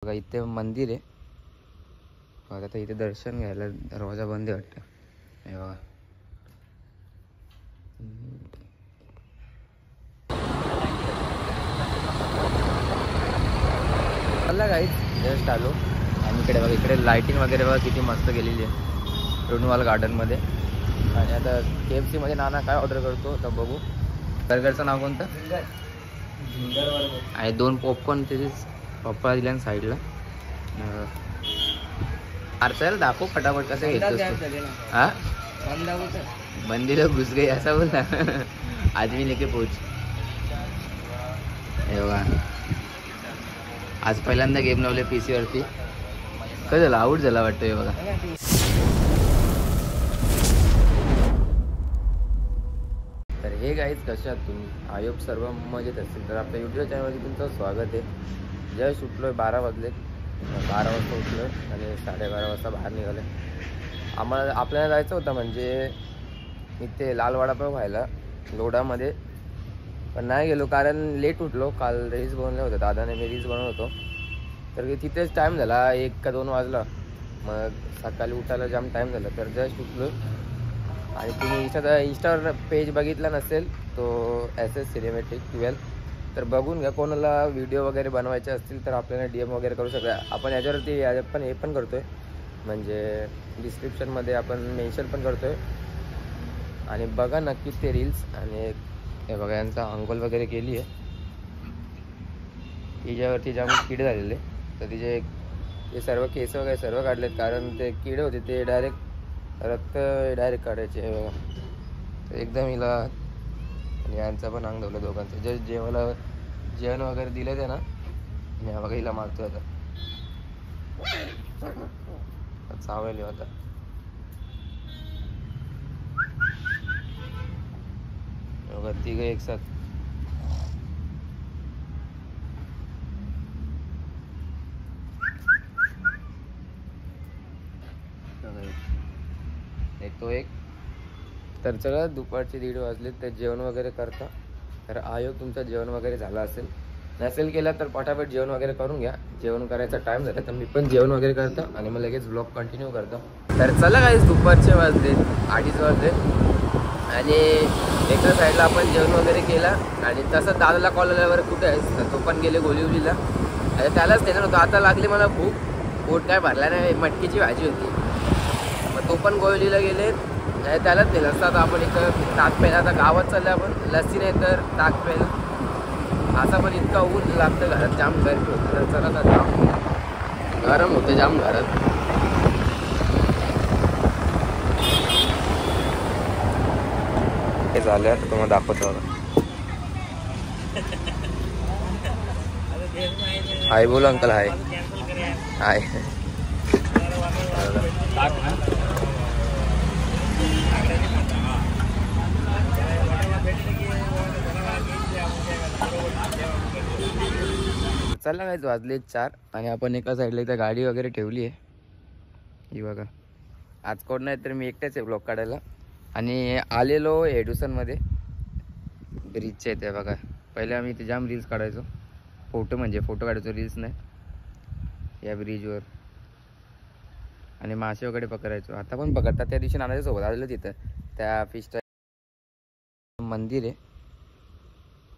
बघा इथे मंदिर आहे. बघा आता इथे दर्शन घ्यायला दरवाजा बंद आहे वाटतं. हे बघा चला गाईज जस्ट आलो आणि इकडे बघा इकडे लाइटिंग वगैरे बघा किती मस्त गेलेली आहे रोनवाल गार्डनमध्ये. आणि आता KFC मध्ये नाना काय ऑर्डर करतो तर बघू. बर्गरचं नाव कोणतं? आणि 2 पॉपकॉर्न त्याचे पप्पा दिल्या साईडला. चल दाखव फटाफट कसं घेतोस तू. हाँ बंदी लोग घुस गए ऐसा बोलना. आज मी लेके पोच. हे बघा आज पहिल्यांदा गेम लावले PC वरती. काय झालं आऊट झाला वाटतं. हे बघा तर हे गाईज कसे आहात तुम्ही? आयोग सर्व मजेत असतील तर आपल्या YouTube चॅनलवरती तुमचं स्वागत आहे. जस्ट उठलोय 12 वाजले. 12 वाजता उठलोय आणि 12:30 वाजता बाहेर निघाले. आपल्याला जायचं होतं म्हणजे इथे लाल वडापाव व्हायला लोडामध्ये, पण नाही गेलो कारण लेट उठलो. काल रील्स बनवले होते दादाने, मी रील्स बनवत होतो तर तिथेच टाईम झाला 1 का 2 वाजला. मग सकाळी उठायला जाम टाईम झाला तर जस्ट उठलो. आणि तुम्ही इंस्टावर पेज बघितला नसेल तो SS सिनेमॅटिक 12 तर बघून घ्या. कोणाला व्हिडिओ वगैरे बनवायचे असतील तर आपल्याला DM वगैरे करू शकता. आपण याच्यावरती आपण हे पण करतो आहे म्हणजे डिस्क्रिप्शनमध्ये आपण मेन्शन पण करतो आहे. आणि बघा नक्की ते रील्स. आणि हे बघा यांचा अंघोळ वगैरे केली आहे. तिच्यावरती जाम किडे झालेले तर तिचे हे सर्व केस वगैरे सर्व काढलेत कारण ते किडे होते ते रक्त डायरेक्ट काढायचे. तर एकदम हिला आणि यांचा पण अंग धवलं दोघांचं. जस्ट जेवण वगैरे दिलं ते ना आणि बघा हिला मारतोय आता. चावले होता बघा तिघं एक साथ. तो एक तर चला दुपारचे 1:30 वाजले तर जेवण वगैरे करता. तर आयोग तुमचं जेवण वगैरे झालं असेल, नसेल केला तर पटापट जेवण वगैरे करून घ्या. जेवण करायचा टाइम झाला तर मी पण जेवण वगैरे करतो आणि मग लगेच ब्लॉग कंटिन्यू करतो. तर चला गाईस दुपारचे वाजले 2:30 वाजले आणि एका साईडला आपण जेवण वगैरे केला. आणि तसं दादाला कॉल आल्यावर कुठे आहेस तर तो पण गेले गोलिवलीला. आणि त्यालाच नेणार होतो. आता लागली मला भूक, पोट काय भरला नाही. मटकीची भाजी होती मग तो पण गोलिवलीला गेले. त्यालाच नेलं असतं. आता आपण इथं ताक प्यायला आता गावात चाललं आपण. लस्सी नाही तर ताक प्यायला. असं पण इतका ऊन लागतं घरात, जाम गरमी होतं. तर चला आता जाम गरम होतं जाम घरात. हे झालं आता तुम्हाला दाखवतो. हाय बोल अंकल. हाय हाय. चला काय वाजले 4 आणि आपण एका साईडला इथं गाडी वगैरे ठेवली आहे. ही बघा आज कोण नाही तर मी एकटाच आहे ब्लॉग काढायला. आणि आलेलो हेडुसनमध्ये ब्रिजचे ते बघा. पहिले आम्ही इथे जाम रील्स काढायचो. फोटो काढायचो, रील्स नाही या ब्रिजवर. आणि मासे वगैरे पकडायचो. आता पण पकडतात. त्या दिवशी नानाच्या सोबत आलेलं तिथं त्या फिशचं मंदिर आहे.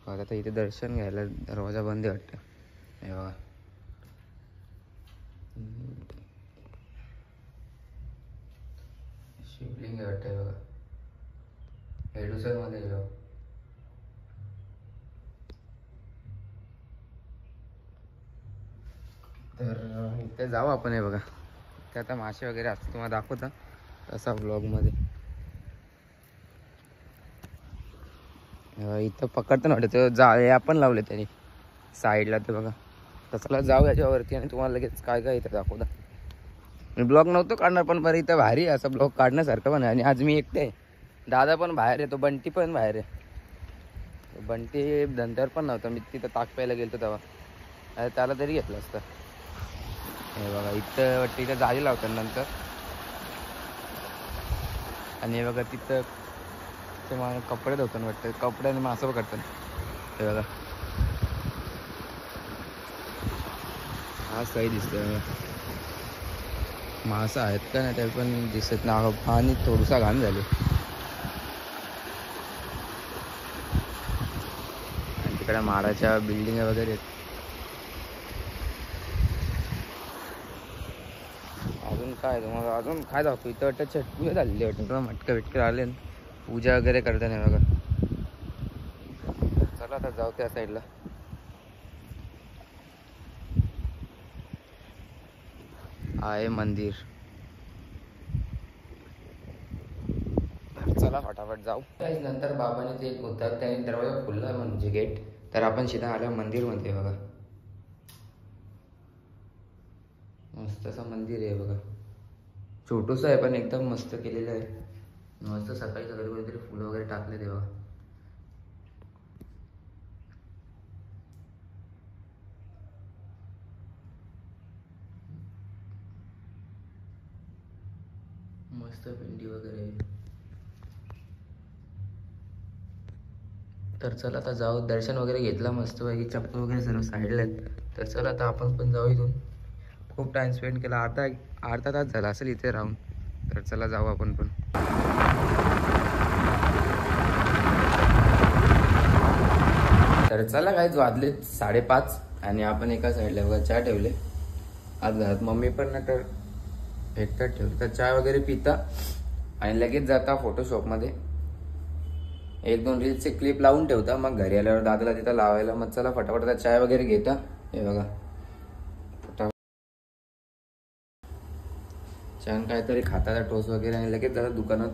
बघा आता इथे दर्शन घ्यायला दरवाजा बंद आहे वाटतं. हे बघा शिवलिंग आहे वाटतं. बघा हेडुसनमध्ये गेलो. तर इथे जाऊ आपण. हे बघा ते आता मासे वगैरे असतात तुम्हाला दाखवता तसा ब्लॉगमध्ये. इथं पकडतं ना वाटतं. जाळे आपण लावले त्यांनी साईडला ते बघा. तसला जाऊ याच्यावरती आणि तुम्हाला लगेच काय काय इथं दाखवता. मी ब्लॉग नव्हतो काढणार पण बरं इथं भारी आहे असं ब्लॉग काढण्यासारखं पण आहे. आणि आज मी एकटे आहे. दादा पण बाहेर आहे, तो बंटी पण बाहेर आहे. बंटी धंद्यावर पण नव्हता. मी तिथं ताक प्यायला गेलो तेव्हा त्याला तरी घेतलं असतं. हे बघा इथं वाटतं इथं जाळी लावतात नंतर. आणि हे बघा तिथं ते मला कपडे धुताना वाटतं. कपड्याने मासं पकडतात. हे बघा आज काही दिसतं मासा आहेत का नाही ते पण दिसत ना. पाणी थोडासा घाण झाले. आणि तिकडे माडाच्या बिल्डिंग वगैरे आहेत. अजून काय तुम्हाला अजून काय दाखवू. इथं वाटतं छटपूजा झालेली वाटतं. मटका बिटके आले पूजा वगैरे करता नाही बघा. चला आता जाऊ त्या साईडला. आहे मंदिर. चला फटाफट जाऊ. नंतर बाबाने ते एक होता त्याने दरवाजा खुलला म्हणजे गेट. तर आपण सीधा आलो मंदिरमध्ये बघा. मस्त असं मंदिर आहे बघा. छोटूस आहे पण एकदम मस्त केलेलं आहे. मस्त सकाळी सकाळी कोणीतरी फुलं वगैरे टाकले ते बघा. मस्त पिंडी वगैरे. तर चला आता जाऊ. दर्शन वगैरे घेतला मस्त पैकी. चप्पल वगैरे सर्व साईडला आहेत. तर चला आता आपण पण जाऊ इथून. खूप टाइम स्पेंड केला. अर्धा तास झाला असेल इथे राहून. तर चला जाऊ आपण पण. तर चला काय वाजले 5:30 आणि आपण एका साईडला बघा चहा ठेवले. आज घरात मम्मी पण ना तर एकटाच ठेवले. तर चहा वगैरे पिता आणि लगेच जाता फोटोशॉपमध्ये. 1-2 रील्सचे क्लिप लावून ठेवता. मग घरी आल्यावर दादाला तिथं लावायला. मग चला फटाफट आता चाय वगैरे घेता. हे बघा छान काहीतरी खाता टोस्ट वगैरे आणि लगेच जातात दुकानात.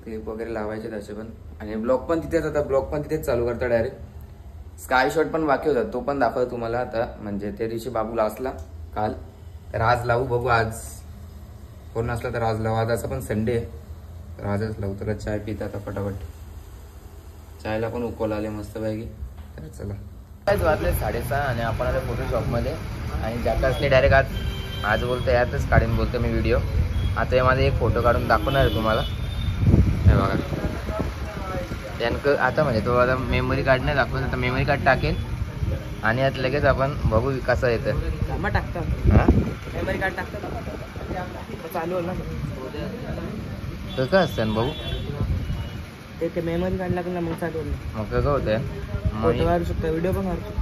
क्लिप वगैरे लावायचे तसे पण. आणि ब्लॉग पण तिथेच आता. ब्लॉग पण तिथेच चालू करता डायरेक्ट. स्काय शॉट पण बाकी होता तो पण दाखवतो तुम्हाला आता. म्हणजे त्या दिवशी बाबूला असला काल. तर आज लावू बघू. आज कोण असला तर आज लावू. आज असं पण संडे आहे तर आजच लावू. तर चाय पिता आता फटाफट. चायला पण उकल आले मस्त पैकी. तर चला काहीच वाजले 6:30 आणि आपण आलो फोटोशॉपमध्ये. आणि जॅकासने डायरेक्ट आज बोलतो यातच काढून बोलतो मी व्हिडिओ. आता हे माझे एक फोटो काढून दाखवणार आहे तुम्हाला. हे बघा त्यानं आता म्हणजे तो आता मेमरी कार्ड नाही दाखवत. आता मेमरी कार्ड टाकेल आणि यात लगेच आपण बघू कसं येतं. टाकतो हां मेमरी कार्ड टाकतो चालू ना. कसं असतं बघू. ते मेमरी कार्ड लागलं मग चालू मग कसं होतं. मग मारू शकतो व्हिडिओ पण मारू शकतो.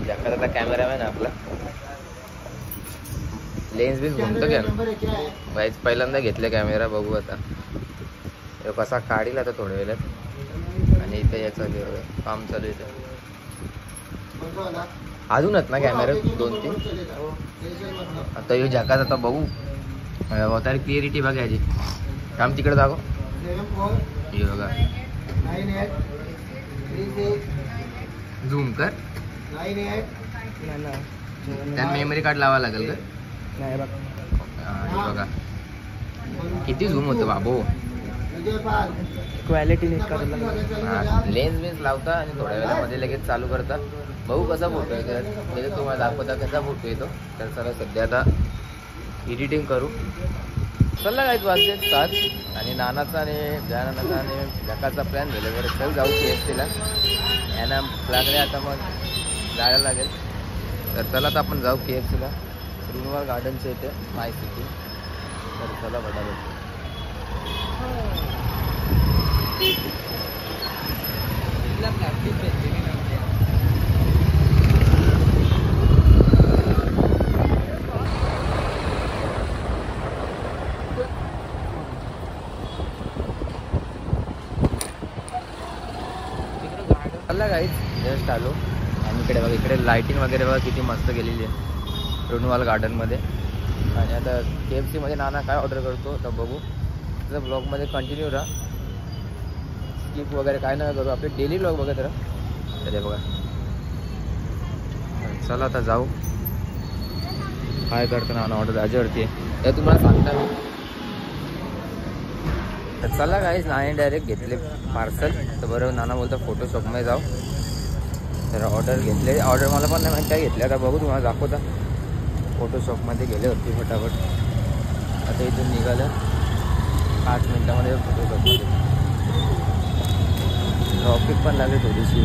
जॅकाचा कॅमेरामॅन आपला. लेन्स बीन्स घुमतो घ्या बाईच. पहिल्यांदा घेतले कॅमेरा. बघू आता कसा काढील आता थोड्या वेळात. आणि इथे याचं काम चालू आहे. अजूनच ना कॅमेरा 2-3 आता यो जॅकाच. आता बघू तर क्लिअरिटी बघायची. काम तिकडे दाखव. हे बघा झूम कर. त्यात मेमरी कार्ड लावा लागेल का. नाही बघा किती झूम होतं बाबू. क्वालिटी लेन्स बेन्स लावता आणि थोड्या वेळामध्ये लगेच चालू करता. बघू कसा फोटो येतो म्हणजे तुम्हाला दाखवता कसा फोटो येतो. तर चला सध्या आता एडिटिंग करू. चला काहीच वाजले 7 आणि नानाचा आणि जयानाचा आणि जकाचा प्लॅन झाला. बरं चल जाऊ KFCला. यांना लागले आता मग जायला लागेल. तर चला तर आपण जाऊ KFCला. रुनवाल गार्डनच्या इथे माय सिटी. तर चला फटाफट. चला गाईज जस्ट आलो. आणि इकडे बघा इकडे लाईटिंग वगैरे बघा किती मस्त केलेली आहे रुनवाल गार्डनमध्ये. आणि आता KFCमध्ये नाना काय ऑर्डर करतो तर बघू. तर ब्लॉगमध्ये कंटिन्यू राहा. स्किप वगैरे काय नाही करू. आपले डेली ब्लॉग बघत राहा. तर बघा चला आता जाऊ. काय करतो नाना ऑर्डर त्याच्यावरती आहे तर तुम्हाला सांगता मी. तर चला काहीच नाने डायरेक्ट घेतले पार्सल. तर बरोबर नाना बोलतो फोटोशॉपमध्ये जाऊ. तर ऑर्डर घेतले. ऑर्डर मला पण नाही माहिती काय घेतले. आता बघू तुम्हाला दाखवता. फोटोशॉपमध्ये गेले होते फटाफट. आता इथून निघालं 5 मिनिटामध्ये फोटोशॉपमध्ये. ट्रॉफिक पण लागली थोडीशी.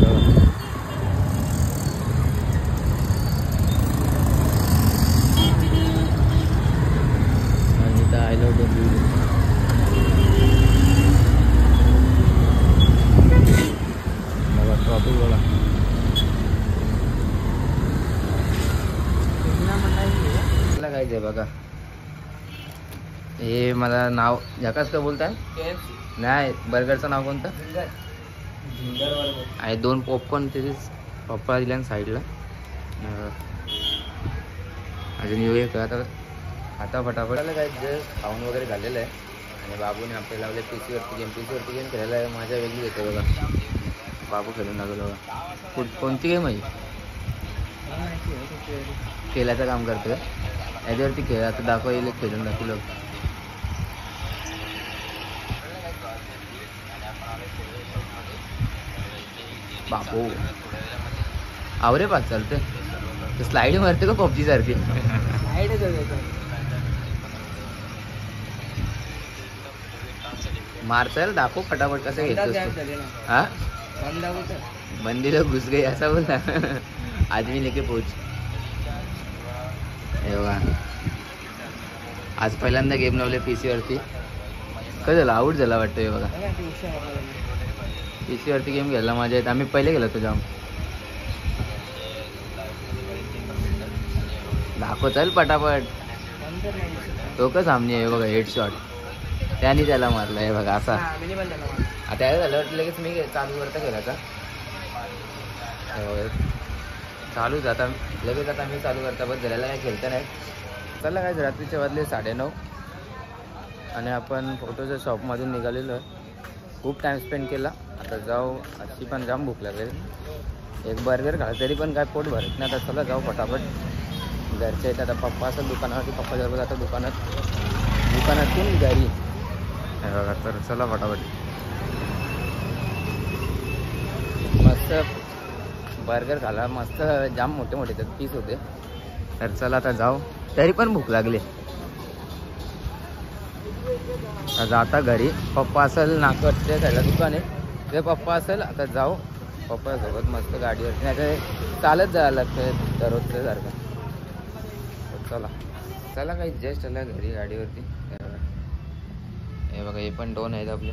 काय ते बघा, हे मला नाव जकास का बोलताय? नाही, बर्गरचं नाव कोणतं? आणि 2 पॉपकॉर्न त्याचेच पप्पा दिल्या साईडला. अजून येऊया का आता फटाफट काय जस्ट खाऊन वगैरे झालेलं आहे. आणि बाबूने आपले लावले पीसीवरती गेम खेळायला आहे. माझ्या वेगळी येते बघा, बाबू खेळून लागलो बघा. कोणती गेम आहे? खेळायचं काम करतो याच्यावरती. खेळ आता दाखवायला खेळून दाखवलं. बापू आवरे पाच चालते. स्लाईड मारते का पबजी सारखी? मारचाल दाखव फटाफट कसं घेतो. हा बंदी लोग घुस गए असा बोल ना. आदमी लेके पोच. आज पहिल्यांदा गेम लावले पीसी वरती. काय झालं? आऊट झाला वाटतं हे बघा. पीसी वरती गेम खेळला माझ्या इथं. आम्ही पहिले गेलो तो जाम. दाखव चल पटापट. तो का सामने आहे बघा, हेडशॉट त्याने त्याला मारला आहे बघा असा. आता काय झालं वाटलं लगेच मी चालू करता खेळायचा. चालूच आता लगेच. आता मी चालू करता बस झालेला काय खेळता नाही. चला काय रात्रीच्या वाजले 9:30 आणि आपण फोटोच्या शॉपमधून निघालेलो आहे. खूप टाईम स्पेंड केला. आता जाऊ. अशी पण जाम भूक लागेल. एक बर्गर खाला तरी पण काय पोट भरत नाही. आता चला जाऊ फटाफट. घरच्या इथं आता पप्पा असेल दुकानावरती, पप्पा जवळ जातं दुकानातून घरी. बघा तर चला फटाफट. मस्त बर्गर खाला, मस्त जाम मोठे मोठे त्यात पीस होते. तर चला आता जाऊ. तरी पण भूक लागली. जाता घरी. पप्पा असेल नागपूरच्या साईडला दुकान आहे, ते पप्पा असेल. आता जाऊ पप्पासोबत मस्त गाडीवरती. नाही तर चालत जायला लागतं दररोजच्या सारखं. चला काही जस्ट आला घरी गाडीवरती. हे बघा हे पण 2 आहेत आपले.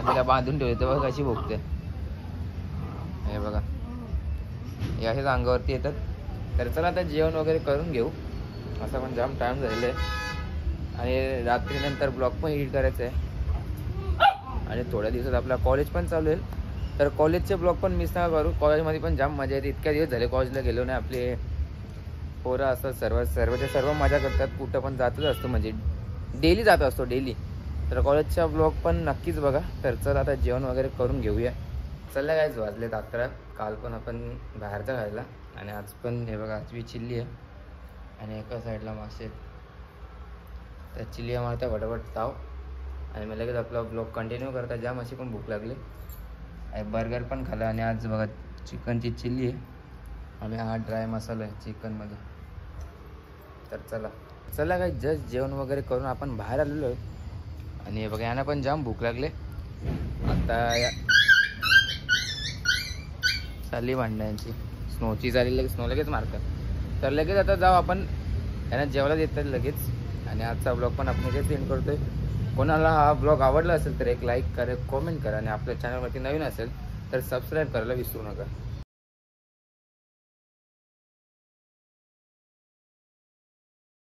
तिला बांधून ठेवते बघा कशी भोगते. हे बघा हे असेच अंगावरती येतात. तर चला आता जेवण वगैरे करून घेऊ. असा पण जाम टाईम झालेला आहे आणि रात्रीनंतर ब्लॉग पण एडिट करायचं आहे. आणि थोड्या दिवसात आपला कॉलेज पण चालू होईल. तर कॉलेजचे ब्लॉग पण मिस नका करू. कॉलेजमध्ये पण जाम मजा येते. इतक्या दिवस झाले कॉलेजला गेलो नाही. आपले पोरं असं सर्व मजा करतात. कुठं पण जातच असतो, म्हणजे डेली जात असतो डेली. तर कॉलेजचा ब्लॉग पण नक्कीच बघा. तर चला आता जेवण वगैरे करून घेऊया. चला कायच वाजलेत 11. काल पण आपण बाहेरचं खायला आणि आज पण हे बघा आज चिल्ली आहे आणि एका साईडला मासे. त्या चिल्ली मारता फटाफट ताव आणि मग लगेच आपला ब्लॉग कंटिन्यू करता. जाम अशी पण भूक लागली. आणि बर्गर पण खाल्ला आणि आज बघा चिकनची चिल्ली आहे आणि हा ड्राय मसाला आहे चिकनमध्ये. तर चला काय जस्ट जेवण वगैरे करून आपण बाहेर आलेलो आहे. आणि बघा यांना पण जाम भूक लागले. आता चालली भांड्यांची. स्नोची झाली लगेच. स्नो लगेच मारतात. तर लगेच आता जाऊ आपण. यांना जेवायला देतात लगेच. आणि आजचा ब्लॉग पण आपण इथे सेंड करतोय. कोणाला हा ब्लॉग आवडला असेल तर एक लाईक करा, कॉमेंट करा. आणि आपल्या चॅनलवरती नवीन असेल तर सबस्क्राईब करायला विसरू नका.